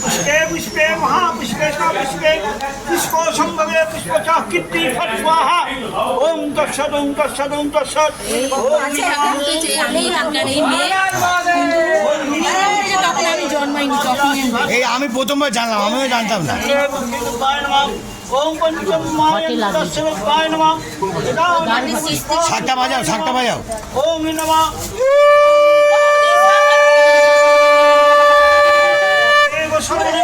पुष्पे पुष्पे महापुष्पे पुष्पे पुष्पो संभवे पुष्पच कीर्ति फट स्वाहा ओम तत्सत् ओम तत्सत् ओम तत्सत् এই আমি প্রথমবার জানলাম, আমিও জানতাম না। ओम पंचमाय तस्मै नमः শাকটা বাজাও, শাকটা বাজাও। ओम नमः देव सर्वे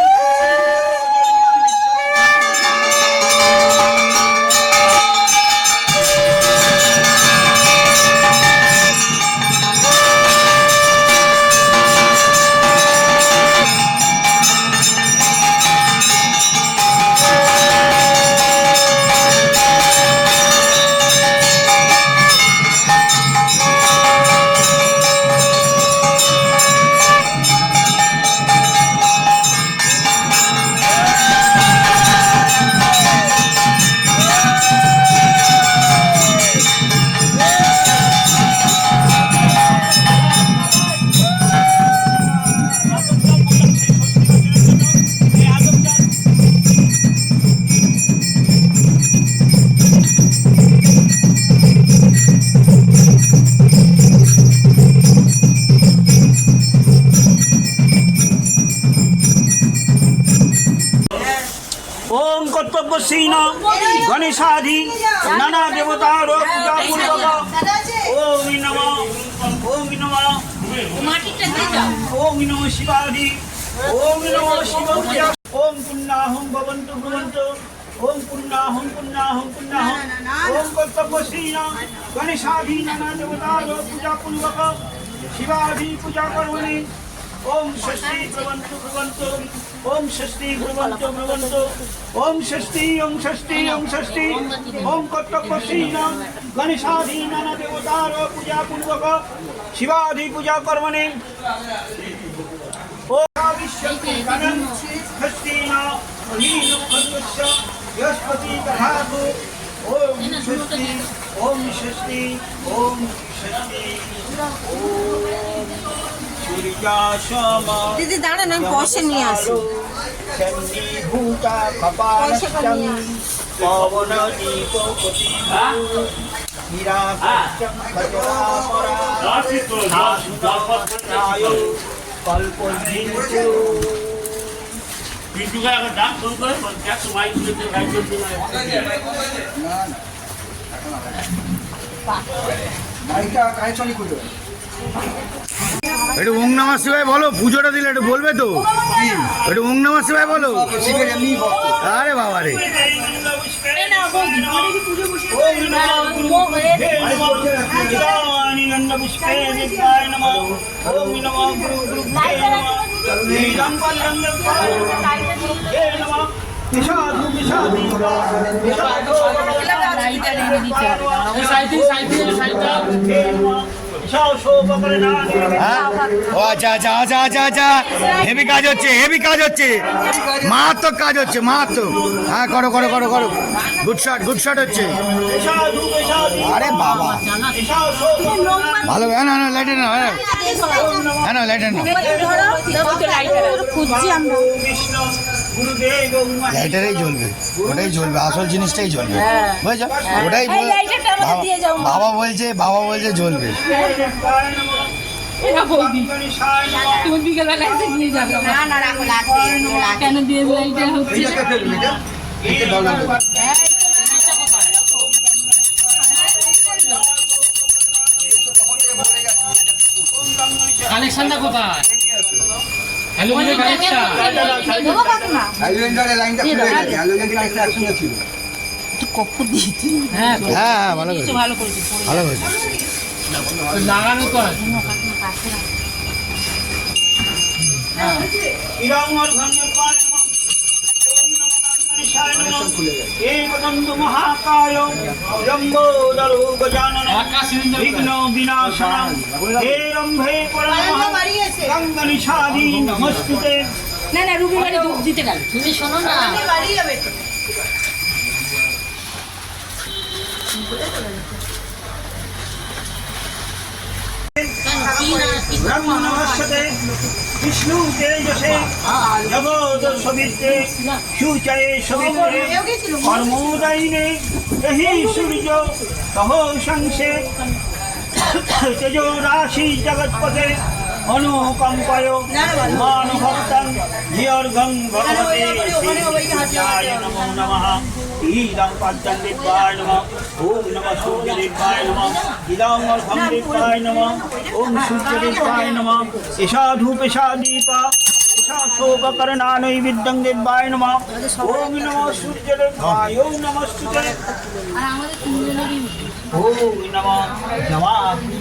ओम कर्तव्यसीन गणेशादि नाना देवतार पूजा पूर्वक ओम नमः ओम नमः शिवादि ओम नमः शिव पूजा ओम पुण्णाहं भवन्तु भवन्तु ओम पुण्णाहं ओम कर्तव्यसीन गणेशादि नाना देवतार पूजा पूर्वक शिवादि पूजा कर्मणि ओम षष्ठी भ्रवन्तु ओम षष्ठी भ्रवन्तु ओम षष्ठी ओम कर्तव्यसीन गणेशादि नाना देवतार पूजा पूर्वक शिवादि पूजा कर्मणि ओम विश्वति गणं षष्ठीना नीलकण्ठस्य बृहस्पति दधातु ओम षष्ठी দিদি দাঁড়ান, আমি পয়সা নিয়ে আসি। ভূতা কপালশ্চং পবনদীপপতি নিরাকর্ষং খজরাপরা শাশ্বতপ্রায় কল্পজিন্তু পিন্টু ভাই আগে ডাক ফোন করে একশো মাইক দিতে রাইট একটু ওং নমঃ শিবায় বলো, পুজোটা দিলে একটু বলবে তো, একটু ওং নমঃ শিবায় বলো। আরে বাবা রে, ও আচ্ছা আচ্ছা আচ্ছা আচ্ছা আচ্ছা, হেভি কাজ হচ্ছে, হেভি কাজ হচ্ছে, মারাত্মক কাজ হচ্ছে, মারাত্মক। হ্যাঁ করো করো করো করো, গুড শট হচ্ছে। আরে বাবা ভালো, হ্যাঁ না লাইটার না, হ্যাঁ না লাইটার না, লাইটারেই জ্বলবে, ওটাই জ্বলবে, আসল জিনিসটাই জ্বলবে, বুঝছো? ওটাই বাবা বলছে জ্বলবে। কেন দিয়ে হচ্ছে কালেকশনটা কোথায়? কখন দিয়েছি? হ্যাঁ হ্যাঁ ভালো করেছে, ভালো করেছি, ভালো করেছে। লাগানো তো महाकाय लंबोदरो गजानन विघ्नो विनाशनम हे रंभे परमः गंगनिषादी नमस्ते। না না, রুবি বাড়ি দুধ দিতে গেল, তুমি শোনো না, বাড়ি যাবে তো। ব্রহ্ম নমস্তে বিষ্ণু তেজসে জগদস্বিতে সূচয়ে সবিত্রে কর্মোদয়িনে এহি সূর্য সহ সংসে তেজো রাশি জগৎপতে অনুকম্পায় মানভক্তং ধিয়র্ঘং ভগবতে শ্রীসূর্যায় নমো নমঃ ইদং পদ্মং দেবায় নমঃ ওম নমঃ সূর্যদেবায় নমঃ ইদং অর্ঘং দেবায় নমঃ ওম সূর্যদেবায় নমঃ এষা ধূপেষা দীপা এষা শোককরণা নৈবেদ্যং দেবায় নমঃ ওম নমঃ সূর্যদেবায় ওম নমস্তুতে আর আমাদের তিনজনেরই ওম নমঃ নমামি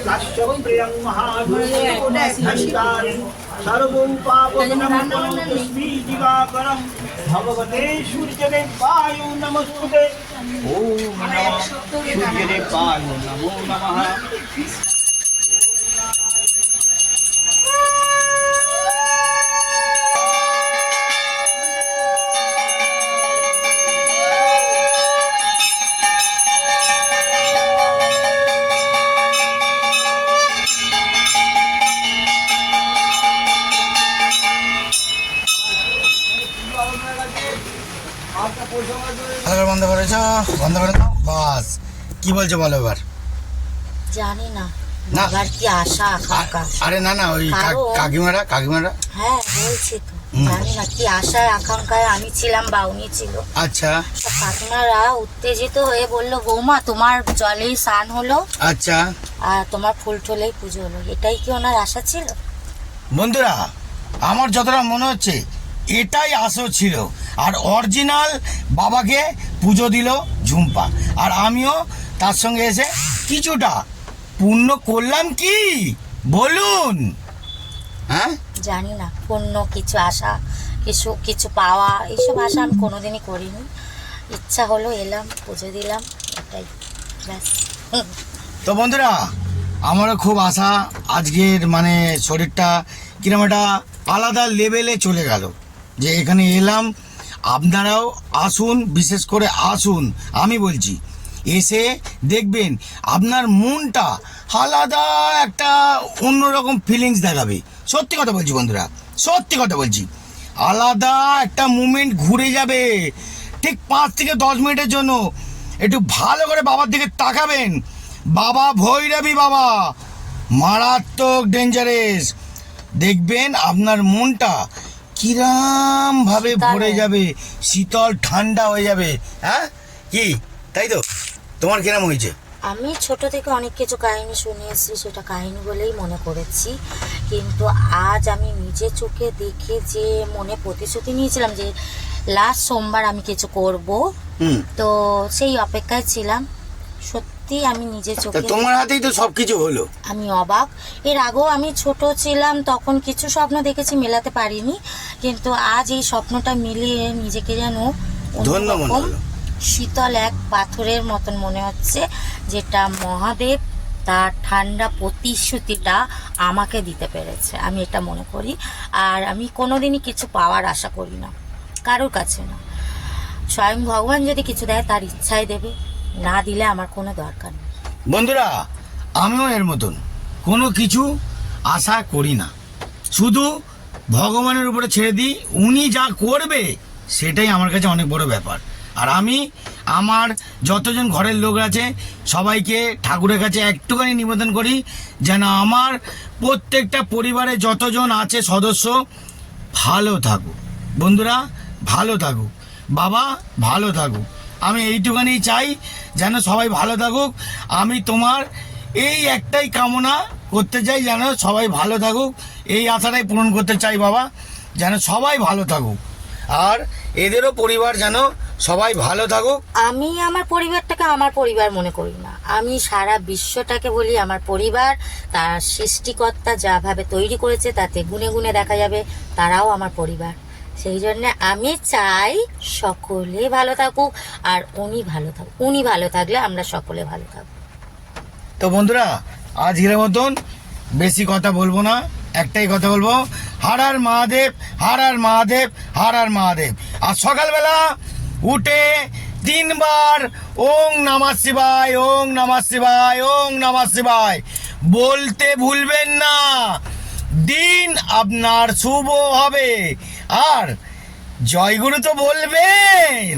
কাশ্যপ্রিয়ং মহাভূতারি সর্বং পাপগ্নমস্মি দিবাকরং ভগবতে সূর্যদেবায় নমস্তুতে ওম নমঃ সূর্যদেবায় নমো নমঃ ভালো বন্ধ করেছ, বন্ধ করে দাও, বাস। কি বলছো বলো এবার? জানি না না। বাবার কি আশা আকাঙ্ক্ষা। আরে না না, ওই কাকিমারা হ্যাঁ বলছি তো, জানি না কি আশায় আকাঙ্ক্ষায় আমি ছিলাম বা উনি ছিল। আচ্ছা সব কাকিমারা উত্তেজিত হয়ে বললো, বৌমা তোমার জলেই স্নান হলো আচ্ছা। আর তোমার ফুল টলেই পুজো হলো। এটাই কি ওনার আশা ছিল? বন্ধুরা, আমার যতটা মনে হচ্ছে এটাই আসল ছিল। আর অরিজিনাল বাবাকে পুজো দিল ঝুম্পা, আর আমিও তার সঙ্গে এসে কিছুটা পূর্ণ করলাম। কি বলুন? হ্যাঁ জানি না, পূর্ণ কিছু আশা, কিছু পাওয়া, এইসব আশা আমি কোনোদিনই করিনি। ইচ্ছা হলো, এলাম, পুজো দিলাম, এটাই ব্যাস। তো বন্ধুরা, আমারও খুব আশা আজকের মানে শরীরটা কিরম একটা আলাদা লেভেলে চলে গেল, যে এখানে এলাম। আপনারাও আসুন, বিশেষ করে আসুন, আমি বলছি এসে দেখবেন আপনার মনটা আলাদা একটা অন্যরকম ফিলিংস দেখাবে। সত্যি কথা বলছি বন্ধুরা, সত্যি কথা বলছি, আলাদা একটা মুমেন্ট ঘুরে যাবে। ঠিক 5 থেকে 10 মিনিটের জন্য একটু ভালো করে বাবার দিকে তাকাবেন। বাবা ভৈরবী বাবা, মারাত্মক ডেঞ্জারেস। দেখবেন আপনার মনটা কিরাম ভাবে ভরে যাবে, শীতল ঠান্ডা হয়ে যাবে। হ্যাঁ কি তাই তো? তোমার কিরাম হয়েছে? আমি ছোট থেকে অনেক কিছু কাহিনী শুনে এসেছি, সেটা কাহিনী বলেই মনে করেছি। কিন্তু আজ আমি নিজে চোখে দেখে যে মনে প্রতিশ্রুতি নিয়েছিলাম যে লাস্ট সোমবার আমি কিছু করব, তো সেই অপেক্ষায় ছিলাম। সত্যি আমি নিজে চোখে, তোমার হাতেই তো সবকিছু হলো। আমি অবাক। এর আগেও আমি ছোট ছিলাম, তখন কিছু স্বপ্ন দেখেছি, মেলাতে পারিনি। কিন্তু আজ এই স্বপ্নটা মিলিয়ে নিজেকে যেন ধন্য মনে হলো। শীতল এক পাথরের মতন মনে হচ্ছে, যেটা মহাদেব তার ঠান্ডা প্রতিশ্রুতিটা আমাকে দিতে পেরেছে, আমি এটা মনে করি। আর আমি কোনোদিনই কিছু পাওয়ার আশা করি না, কারোর কাছে না। স্বয়ং ভগবান যদি কিছু দেয় তার ইচ্ছাই দেবে, না দিলে আমার কোনো দরকার নেই। বন্ধুরা, আমিও এর মতন কোনো কিছু আশা করি না, শুধু ভগবানের উপরে ছেড়ে দিই। উনি যা করবে সেটাই আমার কাছে অনেক বড় ব্যাপার। আর আমি আমার যতজন ঘরের লোক আছে সবাইকে ঠাকুরের কাছে একটুখানি নিবেদন করি, যেন আমার প্রত্যেকটা পরিবারে যতজন আছে সদস্য ভালো থাকুক। বন্ধুরা ভালো থাকুক, বাবা ভালো থাকুক। আমি এইটুখানি চাই, যেন সবাই ভালো থাকুক। আমি তোমার এই একটাই কামনা করতে চাই, যেন সবাই ভালো থাকুক। এই আশাটাই পূরণ করতে চাই বাবা, যেন সবাই ভালো থাকুক, আর এদেরও পরিবার যেন সবাই ভালো থাকুক। আমি আমার পরিবারটাকে আমার পরিবার মনে করি না, আমি সারা বিশ্বটাকে বলি আমার পরিবার। তার সৃষ্টিকর্তা যাভাবে তৈরি করেছে তাতে গুণে গুণে দেখা যাবে তারাও আমার পরিবার। সেই জন্য আমি চাই সকলে ভালো থাকুক, আর উনি ভালো থাকুক। উনি ভালো থাকলে আমরা সকলে ভালো থাকবো। তো বন্ধুরা, আজকের মতন বেশি কথা বলবো না, একটাই কথা বলবো, হর হর মহাদেব, হর হর মহাদেব, হর হর মহাদেব। আর সকালবেলা উঠে 3 বার ওং নমঃ শিবায়, ওং নমঃ শিবায়, ওং নমঃ শিবায় বলতে ভুলবেন না। দিন আপনার শুভ হবে। আর জয়গুরু তো বলবেন,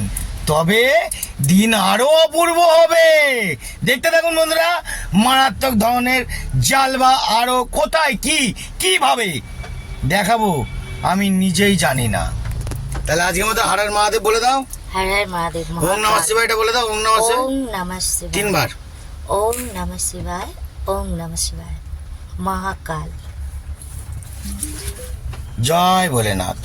তবে দিন আরো অপূর্ব হবে। দেখতে থাকুন বন্ধুরা, মারাত্মক ধরনের জালবা আরো কোথায় কি কিভাবে দেখাবো আমি নিজেই জানি না। তাহলে আজকের মতো হারার মহাদেব বলে দাও। হর হর মহাদেব ওং নমঃ শিবায়টা বলে দাও। ওং নমঃ শিবায় ওং নমঃ শিবায় 3 বার। ওং নমঃ শিবায়, ওং নমঃ শিবায়। মহাকাল। জয় ভোলেনাথ।